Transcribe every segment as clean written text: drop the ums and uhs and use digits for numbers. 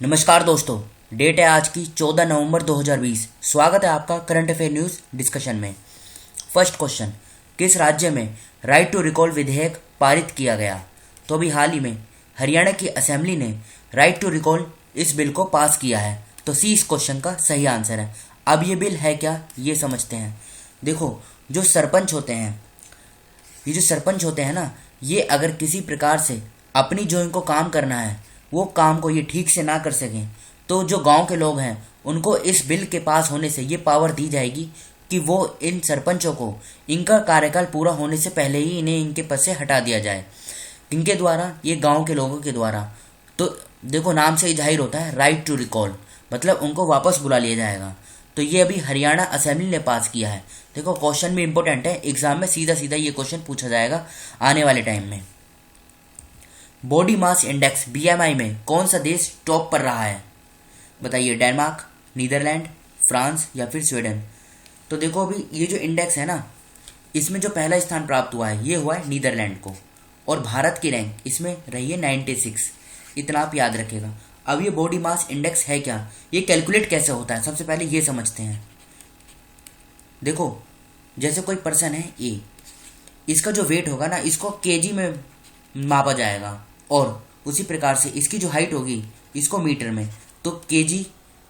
नमस्कार दोस्तों। डेट है आज की 14 नवंबर 2020। स्वागत है आपका करंट अफेयर न्यूज़ डिस्कशन में। फर्स्ट क्वेश्चन, किस राज्य में राइट टू रिकॉल विधेयक पारित किया गया? तो अभी हाल ही में हरियाणा की असेंबली ने राइट टू रिकॉल इस बिल को पास किया है। तो सी इस क्वेश्चन का सही आंसर है। अब ये बिल है क्या, ये समझते हैं। देखो, जो सरपंच होते हैं, ये जो सरपंच होते हैं ना, ये अगर किसी प्रकार से अपनी जो इनको काम करना है वो काम को ये ठीक से ना कर सकें, तो जो गांव के लोग हैं उनको इस बिल के पास होने से ये पावर दी जाएगी कि वो इन सरपंचों को इनका कार्यकाल पूरा होने से पहले ही इन्हें इनके पद से हटा दिया जाए। इनके द्वारा, ये गांव के लोगों के द्वारा। तो देखो, नाम से ही जाहिर होता है राइट टू रिकॉल, मतलब उनको वापस बुला लिया जाएगा। तो ये अभी हरियाणा असेंबली ने पास किया है। देखो, क्वेश्चन भी इंपॉर्टेंट है, एग्जाम में सीधा सीधा ये क्वेश्चन पूछा जाएगा आने वाले टाइम में। बॉडी मास इंडेक्स बीएमआई में कौन सा देश टॉप पर रहा है? बताइए, डेनमार्क, नीदरलैंड, फ्रांस या फिर स्वीडन। तो देखो, अभी ये जो इंडेक्स है ना, इसमें जो पहला स्थान प्राप्त हुआ है ये हुआ है नीदरलैंड को, और भारत की रैंक इसमें रही है 96। इतना आप याद रखेगा। अब ये बॉडी मास इंडेक्स है क्या, ये कैलकुलेट कैसे होता है, सबसे पहले ये समझते हैं। देखो, जैसे कोई पर्सन है ए, इसका जो वेट होगा ना, इसको केजी में मापा जाएगा, और उसी प्रकार से इसकी जो हाइट होगी इसको मीटर में, तो केजी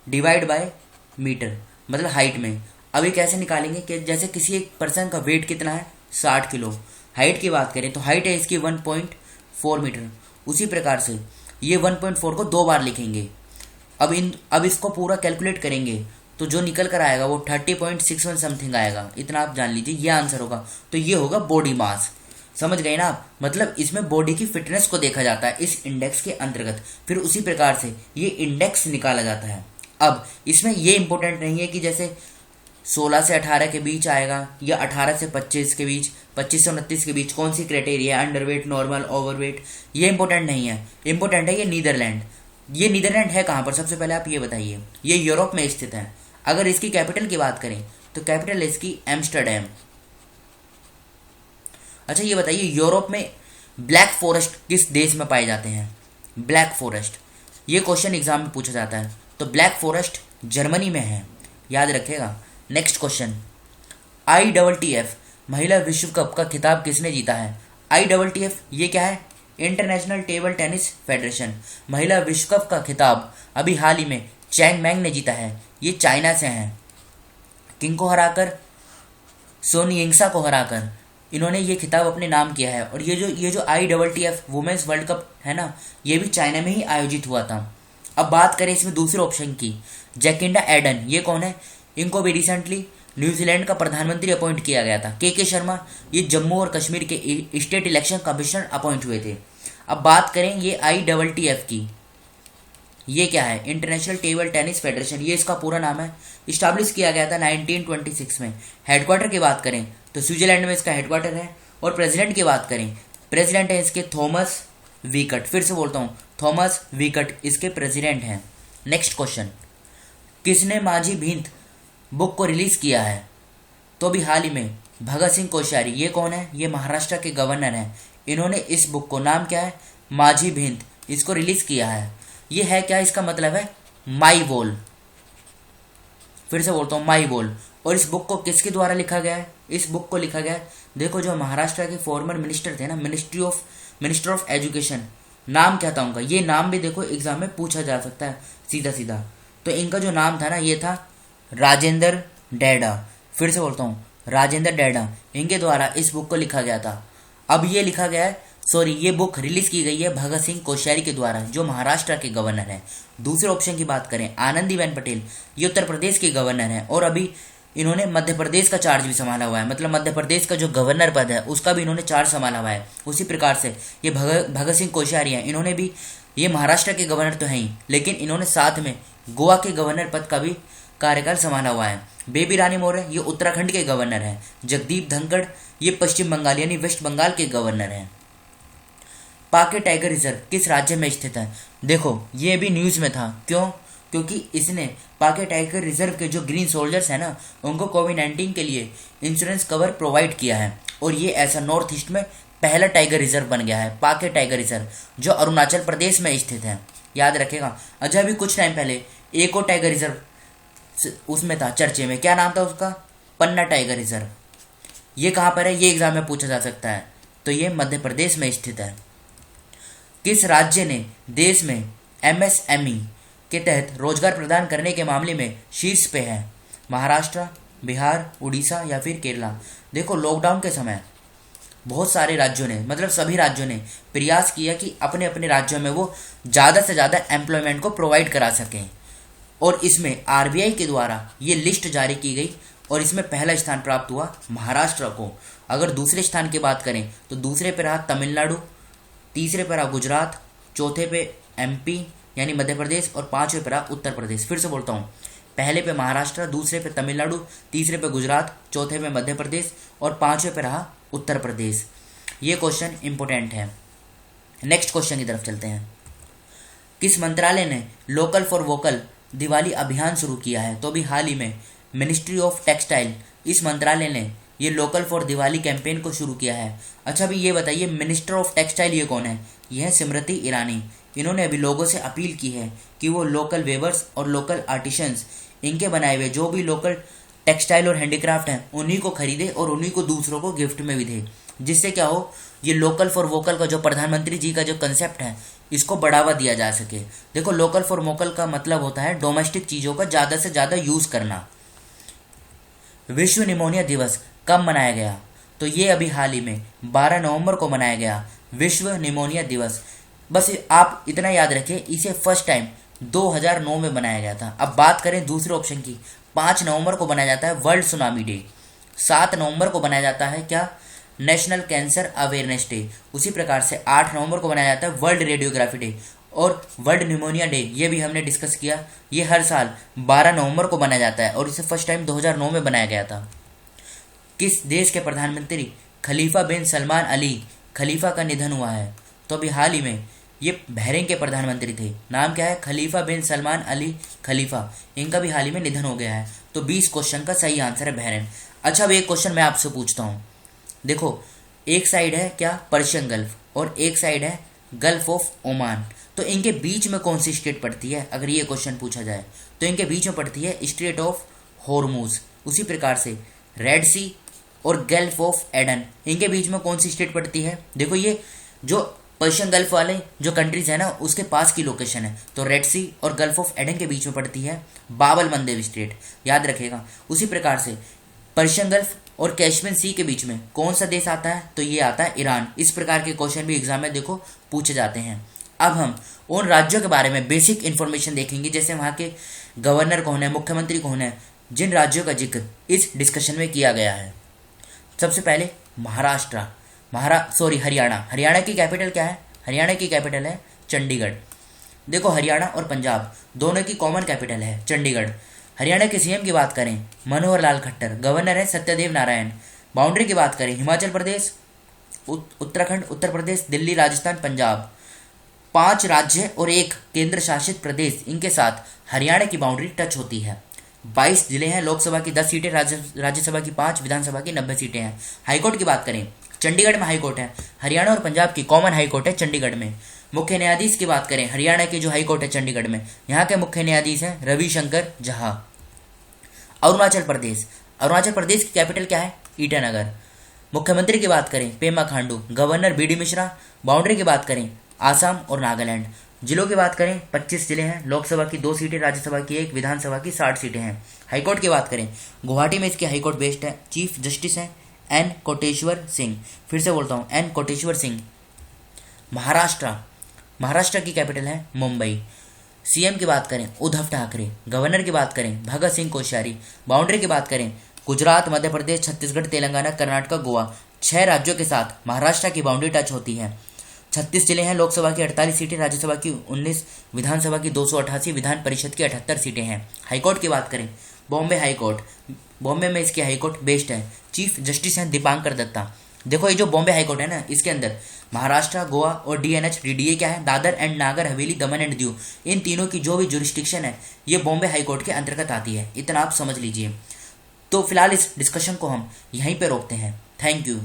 डिवाइड बाय मीटर, मतलब हाइट में। अब ये कैसे निकालेंगे कि जैसे किसी एक पर्सन का वेट कितना है, 60 किलो। हाइट की बात करें तो हाइट है इसकी 1.4 मीटर। उसी प्रकार से ये 1.4 को 2 बार लिखेंगे। अब इसको पूरा कैलकुलेट करेंगे तो जो निकल कर आएगा वो 30.61 समथिंग आएगा। इतना आप जान लीजिए, ये आंसर होगा। तो ये होगा बॉडी मास। समझ गए ना आप? मतलब इसमें बॉडी की फिटनेस को देखा जाता है इस इंडेक्स के अंतर्गत। फिर उसी प्रकार से ये इंडेक्स निकाला जाता है। अब इसमें ये इंपॉर्टेंट नहीं है कि जैसे 16 से 18 के बीच आएगा या 18 से 25 के बीच, 25 से 29 के बीच कौन सी क्राइटेरिया है, अंडरवेट, नॉर्मल, ओवरवेट, ये इंपॉर्टेंट नहीं है। इंपॉर्टेंट है ये नीदरलैंड। ये नीदरलैंड है कहाँ पर, सबसे पहले आप ये बताइए। ये यूरोप में स्थित है। अगर इसकी कैपिटल की बात करें तो कैपिटल है इसकी एम्स्टरडैम। अच्छा, ये बताइए, यूरोप में ब्लैक फॉरेस्ट किस देश में पाए जाते हैं? ब्लैक फॉरेस्ट, ये क्वेश्चन एग्जाम में पूछा जाता है। तो ब्लैक फॉरेस्ट जर्मनी में है, याद रखेगा। नेक्स्ट क्वेश्चन, ITTF महिला विश्व कप का खिताब किसने जीता है? ITTF ये क्या है? International table tennis federation. महिला विश्व कप का खिताब अभी हाल ही में चैंग मैंग ने जीता है। ये चाइना से हैं। किंग को हराकर, सोनी यिंगसा को हराकर इन्होंने ये खिताब अपने नाम किया है। और ये जो ITTF वुमेन्स वर्ल्ड कप है ना, ये भी चाइना में ही आयोजित हुआ था। अब बात करें इसमें दूसरे ऑप्शन की, जैकिंडा एडन, ये कौन है? इनको भी रिसेंटली न्यूजीलैंड का प्रधानमंत्री अपॉइंट किया गया था। के शर्मा, ये जम्मू और कश्मीर के स्टेट इलेक्शन कमिश्नर अपॉइंट हुए थे। अब बात करें ये ITTF की, ये क्या है? इंटरनेशनल टेबल टेनिस फेडरेशन, ये इसका पूरा नाम है। इस्टेब्लिश किया गया था 1926 में। हेडक्वार्टर की बात करें तो स्विट्जरलैंड में इसका हेडक्वार्टर है। और प्रेसिडेंट की बात करें, प्रेसिडेंट है इसके थॉमस वीकट। फिर से बोलता हूँ, थॉमस वीकट इसके प्रेसिडेंट हैं। नेक्स्ट क्वेश्चन, किसने माझी भींत बुक को रिलीज किया है? तो अभी हाल ही में भगत सिंह कोश्यारी, ये कौन है? ये महाराष्ट्र के गवर्नर हैं। इन्होंने इस बुक को, नाम क्या है? माझी भींत, इसको रिलीज किया है। ये है क्या? इसका मतलब है माई बोल। फिर से बोलता हूँ, माई बोल। और इस बुक को किसके द्वारा लिखा गया है? इस बुक को लिखा गया है, देखो, जो महाराष्ट्र के फॉर्मर मिनिस्टर थे ना, मिनिस्टर ऑफ एजुकेशन, नाम क्या था उनका? ये नाम भी देखो एग्जाम में पूछा जा सकता है सीधा सीधा। तो इनका जो नाम था ना, ये था राजेंद्र डेडा। फिर से बोलता हूँ, राजेंद्र डेडा, इनके द्वारा इस बुक को लिखा गया था। अब ये लिखा गया है, सॉरी, ये बुक रिलीज की गई है भगत सिंह कोश्यारी के द्वारा, जो महाराष्ट्र के गवर्नर हैं। दूसरे ऑप्शन की बात करें, आनंदीबेन पटेल, ये उत्तर प्रदेश के गवर्नर हैं, और अभी इन्होंने मध्य प्रदेश का चार्ज भी संभाला हुआ है। मतलब मध्य प्रदेश का जो गवर्नर पद है उसका भी इन्होंने चार्ज संभाला हुआ है। उसी प्रकार से ये भगत सिंह कोश्यारी हैं, इन्होंने भी, ये महाराष्ट्र के गवर्नर तो हैं ही, लेकिन इन्होंने साथ में गोवा के गवर्नर पद का भी कार्यकाल संभाला हुआ है। बेबी रानी मौर्य, ये उत्तराखंड के गवर्नर हैं। जगदीप धनखड़, ये पश्चिम बंगाल यानी वेस्ट बंगाल के गवर्नर हैं। पाके टाइगर रिजर्व किस राज्य में स्थित है? देखो, ये भी न्यूज में था। क्यों? क्योंकि इसने पाके टाइगर रिजर्व के जो ग्रीन सोल्जर्स हैं ना, उनको कोविड-19 के लिए इंश्योरेंस कवर प्रोवाइड किया है। और ये ऐसा नॉर्थ ईस्ट में पहला टाइगर रिजर्व बन गया है, पाके टाइगर रिजर्व, जो अरुणाचल प्रदेश में स्थित है। याद रखेगा। अच्छा अभी कुछ टाइम पहले एक और टाइगर रिजर्व उसमें था चर्चे में, क्या नाम था उसका? पन्ना टाइगर रिजर्व। ये कहाँ पर है? ये एग्जाम में पूछा जा सकता है। तो ये मध्य प्रदेश में स्थित है। किस राज्य ने देश में एमएसएमई के तहत रोजगार प्रदान करने के मामले में शीर्ष पे है? महाराष्ट्र, बिहार, उड़ीसा या फिर केरला? देखो लॉकडाउन के समय बहुत सारे राज्यों ने, मतलब सभी राज्यों ने प्रयास किया कि अपने अपने राज्यों में वो ज़्यादा से ज़्यादा एम्प्लॉयमेंट को प्रोवाइड करा सकें, और इसमें आरबीआई के द्वारा ये लिस्ट जारी की गई और इसमें पहला स्थान प्राप्त हुआ महाराष्ट्र को। अगर दूसरे स्थान की बात करें तो दूसरे पे रहा तमिलनाडु, तीसरे पे रहा गुजरात, चौथे पे एमपी यानी मध्य प्रदेश और पांचवें पे रहा उत्तर प्रदेश। फिर से बोलता हूँ, पहले पे महाराष्ट्र, दूसरे पे तमिलनाडु, तीसरे पे गुजरात, चौथे पे मध्य प्रदेश और पांचवें पे रहा उत्तर प्रदेश। ये क्वेश्चन इंपोर्टेंट है। नेक्स्ट क्वेश्चन की तरफ चलते हैं। किस मंत्रालय ने लोकल फॉर वोकल दिवाली अभियान शुरू किया है? तो अभी हाल ही में मिनिस्ट्री ऑफ टेक्सटाइल, इस मंत्रालय ने ये लोकल फॉर दिवाली कैंपेन को शुरू किया है। अच्छा अभी ये बताइए मिनिस्टर ऑफ टेक्सटाइल ये कौन है? यह है स्मृति ईरानी। इन्होंने अभी लोगों से अपील की है कि वो लोकल वेवर्स और लोकल आर्टिशंस, इनके बनाए हुए जो भी लोकल टेक्सटाइल और हैंडीक्राफ्ट हैं उन्हीं को खरीदे और उन्हीं को दूसरों को गिफ्ट में भी दे, जिससे क्या हो, ये लोकल फॉर वोकल का जो प्रधानमंत्री जी का जो कंसेप्ट है इसको बढ़ावा दिया जा सके। देखो लोकल फॉर वोकल का मतलब होता है डोमेस्टिक चीज़ों का ज़्यादा से ज़्यादा यूज़ करना। विश्व निमोनिया दिवस कब मनाया गया? तो ये अभी हाल ही में 12 नवंबर को मनाया गया विश्व निमोनिया दिवस। बस आप इतना याद रखिए, इसे फर्स्ट टाइम 2009 में बनाया गया था। अब बात करें दूसरे ऑप्शन की, 5 नवंबर को बनाया जाता है वर्ल्ड सुनामी डे। 7 नवंबर को बनाया जाता है क्या? National cancer awareness day. उसी प्रकार से 8 नवंबर को बनाया जाता है वर्ल्ड रेडियोग्राफी डे और वर्ल्ड निमोनिया डे, ये भी हमने डिस्कस किया। ये हर साल 12 नवंबर को बनाया जाता है और इसे फर्स्ट टाइम 2009 में बनाया गया था। किस देश के प्रधानमंत्री खलीफा बिन सलमान अली खलीफा का निधन हुआ है? तो अभी हाल ही में ये बहरीन के प्रधानमंत्री थे। नाम क्या है? खलीफा बिन सलमान अली खलीफा। इनका भी हाल ही में निधन हो गया है। तो 20 क्वेश्चन का सही आंसर है बहरीन। अच्छा अब एक क्वेश्चन मैं आपसे पूछता हूँ। देखो एक साइड है क्या पर्शियन गल्फ और एक साइड है गल्फ ऑफ ओमान, तो इनके बीच में कौन सी स्टेट पड़ती है? अगर ये क्वेश्चन पूछा जाए तो इनके बीच में पड़ती है स्ट्रेट ऑफ हॉर्मूज। उसी प्रकार से रेड सी और गल्फ ऑफ एडन, इनके बीच में कौन सी स्टेट पड़ती है? देखो ये जो पर्शियन गल्फ वाले जो कंट्रीज है ना उसके पास की लोकेशन है, तो रेड सी और गल्फ ऑफ एडन के बीच में पड़ती है बाबल मंदेब स्टेट, याद रखेगा। उसी प्रकार से पर्शियन गल्फ और कैस्पियन सी के बीच में कौन सा देश आता है? तो ये आता है ईरान। इस प्रकार के क्वेश्चन भी एग्जाम में देखो पूछे जाते हैं। अब हम उन राज्यों के बारे में बेसिक इन्फॉर्मेशन देखेंगे, जैसे वहाँ के गवर्नर कौन है, मुख्यमंत्री कौन है, जिन राज्यों का जिक्र इस डिस्कशन में किया गया है। सबसे पहले महाराष्ट्र, हरियाणा। हरियाणा की कैपिटल क्या है? हरियाणा की कैपिटल है चंडीगढ़। देखो हरियाणा और पंजाब दोनों की कॉमन कैपिटल है चंडीगढ़। हरियाणा के सीएम की बात करें मनोहर लाल खट्टर, गवर्नर है सत्यदेव नारायण। बाउंड्री की बात करें हिमाचल प्रदेश, उत्तराखंड, उत्तर प्रदेश, दिल्ली, राजस्थान, पंजाब। 5 राज्य और 1 केंद्र शासित प्रदेश, इनके साथ हरियाणा की बाउंड्री टच होती है। 22 जिले हैं, लोकसभा की 10 सीटें, राज्यसभा की 5, विधानसभा की 90 सीटें हैं। हाईकोर्ट की बात करें चंडीगढ़ में हाईकोर्ट है। हरियाणा और पंजाब की कॉमन हाईकोर्ट है चंडीगढ़ में। मुख्य न्यायाधीश की बात करें हरियाणा की जो हाईकोर्ट है चंडीगढ़ में, यहाँ के मुख्य न्यायाधीश हैं रविशंकर झा। अरुणाचल प्रदेश, अरुणाचल प्रदेश की कैपिटल क्या है? ईटानगर। मुख्यमंत्री की बात करें पेमा खांडू, गवर्नर बीडी मिश्रा। बाउंड्री की बात करें आसाम और नागालैंड। जिलों की बात करें 25 जिले हैं, लोकसभा की 2 सीटें, राज्यसभा की 1, विधानसभा की 60 सीटें हैं। हाईकोर्ट की बात करें गुवाहाटी में इसकी हाईकोर्ट बेस्ड है, चीफ जस्टिस हैं एन कोटेश्वर सिंह। फिर से बोलता हूँ एन कोटेश्वर सिंह। महाराष्ट्र, महाराष्ट्र की कैपिटल है मुंबई। सीएम की बात करें उद्धव ठाकरे, गवर्नर की बात करें भगत सिंह कोश्यारी। बाउंड्री की बात करें गुजरात, मध्य प्रदेश, छत्तीसगढ़, तेलंगाना, कर्नाटक, गोवा। 6 राज्यों के साथ महाराष्ट्र की बाउंड्री टच होती है। 36 जिले हैं, लोकसभा की 48 सीटें, राज्यसभा की 19, विधानसभा की 288, विधान परिषद की 78 सीटें हैं। हाईकोर्ट की बात करें बॉम्बे हाईकोर्ट, बॉम्बे में इसकी हाईकोर्ट बेस्ड है, चीफ जस्टिस हैं दीपांकर दत्ता। देखो ये जो बॉम्बे हाईकोर्ट है ना, इसके अंदर महाराष्ट्र, गोवा और डीएनएच डीडीए क्या है, Dadar and Nagar Haveli, Daman and Diu, इन तीनों की जो भी जुरिस्डिक्शन है ये बॉम्बे हाईकोर्ट के अंतर्गत आती है। इतना आप समझ लीजिए। तो फिलहाल इस डिस्कशन को हम यहीं पे रोकते हैं। Thank you.